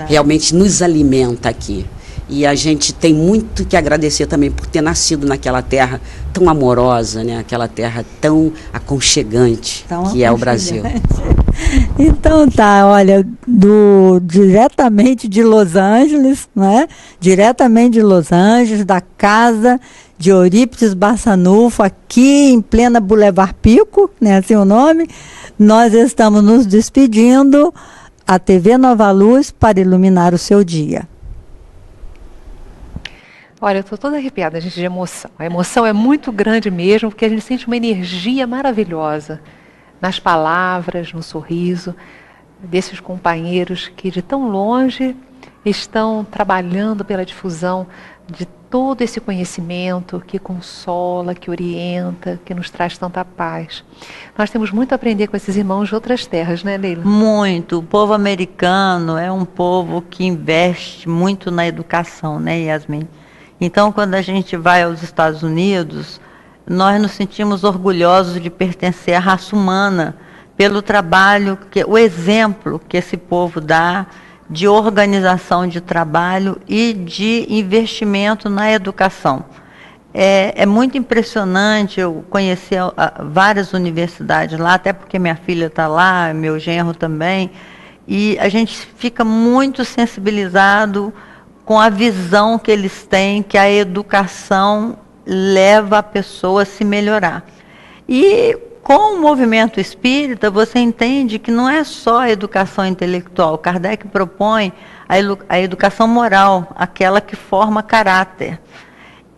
realmente nos alimenta aqui. E a gente tem muito que agradecer também por ter nascido naquela terra tão amorosa, né? Aquela terra tão aconchegante que é o Brasil. Então tá, olha, diretamente de Los Angeles, né? Diretamente de Los Angeles, da casa de Eurípides Barçanufo, aqui em plena Boulevard Pico, né? Assim o nome. Nós estamos nos despedindo. a TV Nova Luz para iluminar o seu dia. Olha, eu estou toda arrepiada, gente, de emoção. A emoção é muito grande mesmo, porque a gente sente uma energia maravilhosa nas palavras, no sorriso desses companheiros que de tão longe estão trabalhando pela difusão de todo esse conhecimento que consola, que orienta, que nos traz tanta paz. Nós temos muito a aprender com esses irmãos de outras terras, né, Leila? Muito. O povo americano é um povo que investe muito na educação, né, Yasmin? Então, quando a gente vai aos Estados Unidos, nós nos sentimos orgulhosos de pertencer à raça humana pelo trabalho, o exemplo que esse povo dá de organização de trabalho e de investimento na educação. É muito impressionante. Eu conheci várias universidades lá, até porque minha filha está lá, meu genro também, e a gente fica muito sensibilizado com a visão que eles têm, que a educação leva a pessoa a se melhorar. E com o movimento espírita, você entende que não é só a educação intelectual. Kardec propõe a educação moral, aquela que forma caráter.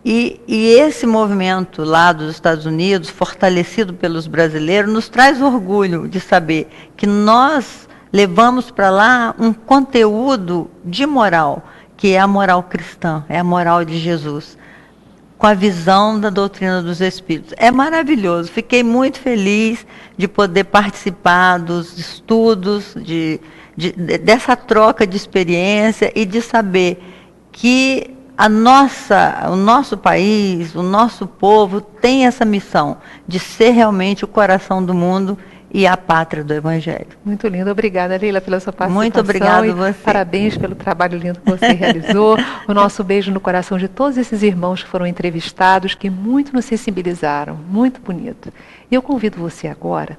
E esse movimento lá dos Estados Unidos, fortalecido pelos brasileiros, nos traz orgulho de saber que nós levamos para lá um conteúdo de moral, que é a moral cristã, é a moral de Jesus, com a visão da doutrina dos Espíritos. É maravilhoso. Fiquei muito feliz de poder participar dos estudos, dessa troca de experiência e de saber que o nosso país, o nosso povo tem essa missão de ser realmente o coração do mundo e a pátria do Evangelho. Muito lindo. Obrigada, Leila, pela sua participação. Muito obrigada a você. Parabéns pelo trabalho lindo que você realizou. O nosso beijo no coração de todos esses irmãos que foram entrevistados, que muito nos sensibilizaram. Muito bonito. E eu convido você agora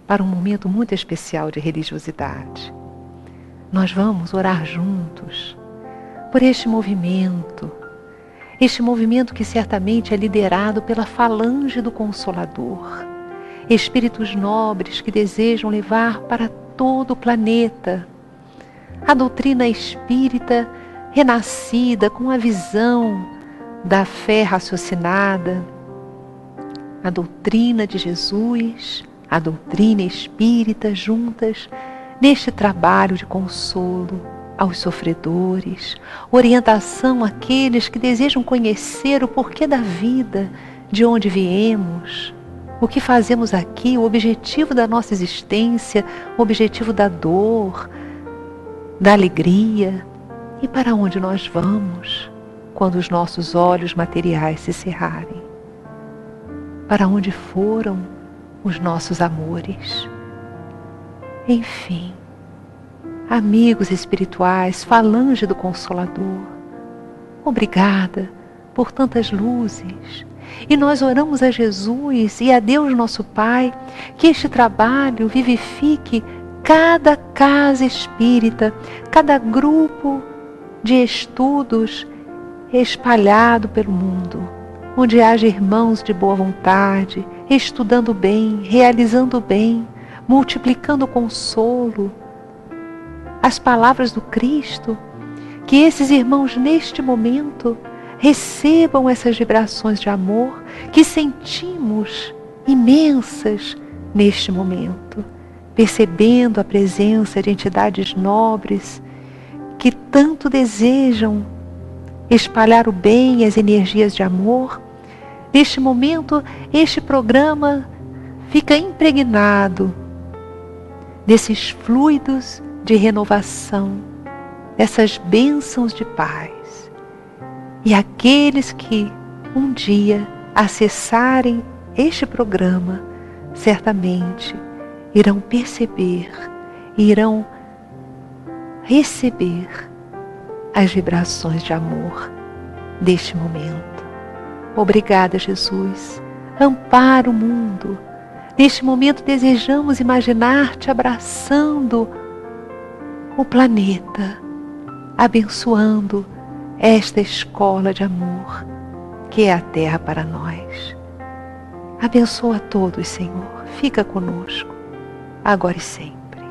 para um momento muito especial de religiosidade. Nós vamos orar juntos por este movimento que certamente é liderado pela falange do Consolador. Espíritos nobres que desejam levar para todo o planeta a doutrina espírita renascida com a visão da fé raciocinada, a doutrina de Jesus, a doutrina espírita juntas neste trabalho de consolo aos sofredores, orientação àqueles que desejam conhecer o porquê da vida, de onde viemos, o que fazemos aqui, o objetivo da nossa existência, o objetivo da dor, da alegria e para onde nós vamos quando os nossos olhos materiais se cerrarem. Para onde foram os nossos amores? Enfim, amigos espirituais, falange do Consolador, obrigada por tantas luzes. E nós oramos a Jesus e a Deus nosso Pai, que este trabalho vivifique cada casa espírita, cada grupo de estudos espalhado pelo mundo, onde haja irmãos de boa vontade, estudando bem, realizando bem, multiplicando o consolo, as palavras do Cristo, que esses irmãos neste momento recebam essas vibrações de amor que sentimos imensas neste momento, percebendo a presença de entidades nobres que tanto desejam espalhar o bem e as energias de amor. Neste momento, este programa fica impregnado desses fluidos de renovação, dessas bênçãos de paz. E aqueles que um dia acessarem este programa, certamente irão perceber, irão receber as vibrações de amor deste momento. Obrigada, Jesus. Ampara o mundo. Neste momento desejamos imaginar-te abraçando o planeta, abençoando esta escola de amor que é a Terra para nós. Abençoa a todos, Senhor. Fica conosco, agora e sempre.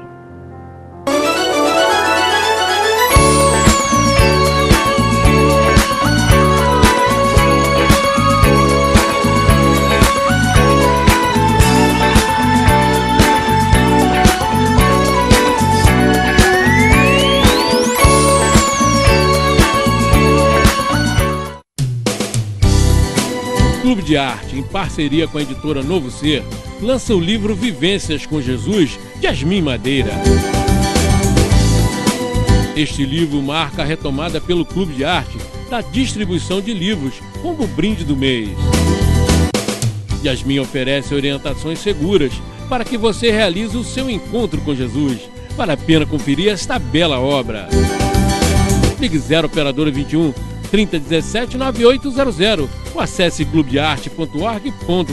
Clube de Arte, em parceria com a editora Novo Ser, lança o livro Vivências com Jesus, de Yasmin Madeira. Este livro marca a retomada pelo Clube de Arte da distribuição de livros como brinde do mês. Yasmin oferece orientações seguras para que você realize o seu encontro com Jesus. Vale a pena conferir esta bela obra. Ligue 0 Operadora 21 3017 9800 ou acesse clubedearte.org.br.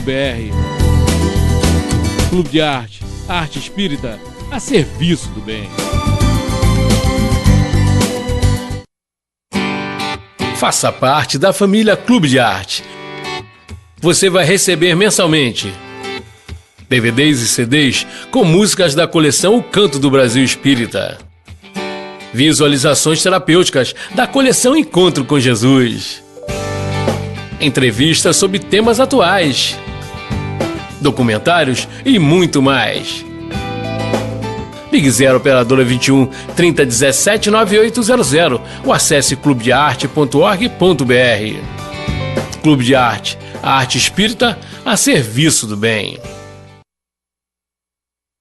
Clube de Arte, a arte espírita a serviço do bem. Faça parte da família Clube de Arte. Você vai receber mensalmente DVDs e CDs com músicas da coleção O Canto do Brasil Espírita, visualizações terapêuticas da coleção Encontro com Jesus, entrevistas sobre temas atuais, documentários e muito mais. Ligue 0 Operadora 21 3017 9800 ou acesse clubedearte.org.br. Clube de Arte, a arte espírita a serviço do bem.